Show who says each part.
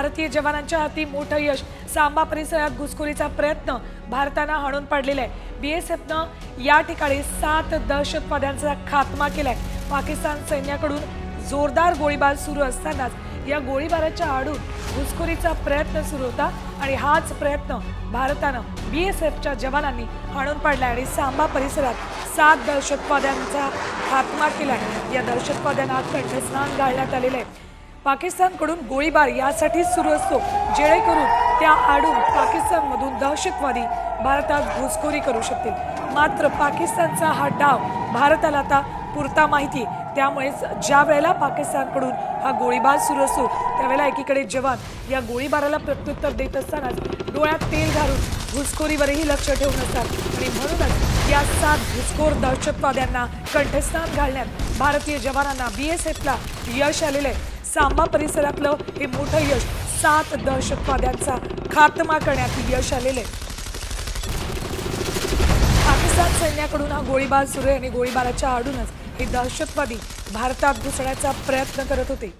Speaker 1: भारतीय जवानांच्या हाती मोठं यश। सांबा परिसरात घुसखोरीचा प्रयत्न भारतानं हाणून पाडलेला आहे। बीएसएफनं या ठिकाणी 7 दहशतवाद्यांचा खात्मा केलाय। पाकिस्तान सैन्याकडून जोरदार गोळीबार सुरू असतानाच या गोळीबाराच्या आडून घुसखोरीचा प्रयत्न सुरू होता आणि हाच प्रयत्न भारतानं बीएसएफच्या जवानांनी हाणून पाडला आणि सांबा परिसरात 7 दहशतवाद्यांचा खात्मा केला। या दहशतवाद्यांना कंठस्नान घालण्यात आलेलं आहे। पाकिस्तानकडून गोळीबार यासाठी सुरू असतो जेणेकरून त्या आडून पाकिस्तानमधून दहशतवादी भारतात घुसखोरी करू शकतील। मात्र पाकिस्तानचा हा डाव भारताला आता पुरता माहिती, त्यामुळेच ज्या वेळेला पाकिस्तानकडून हा गोळीबार सुरू असतो त्यावेळेला एकीकडे जवान या गोळीबाराला प्रत्युत्तर देत असताना डोळ्यात तेल घालून घुसखोरीवरही लक्ष ठेवून असतात आणि म्हणूनच या 7 घुसखोर दहशतवाद्यांना कंठस्नान घालण्यात भारतीय जवानांना बीएसएफला यश आलेलं आहे। सांबा परिसरातलं हे मोठं यश, 7 दहशतवाद्यांचा खात्मा करण्यात यश आलेलं आहे। पाकिस्तान सैन्याकडून हा गोळीबार सुरू आहे आणि गोळीबाराच्या आडूनच हे दहशतवादी भारतात घुसण्याचा प्रयत्न करत होते।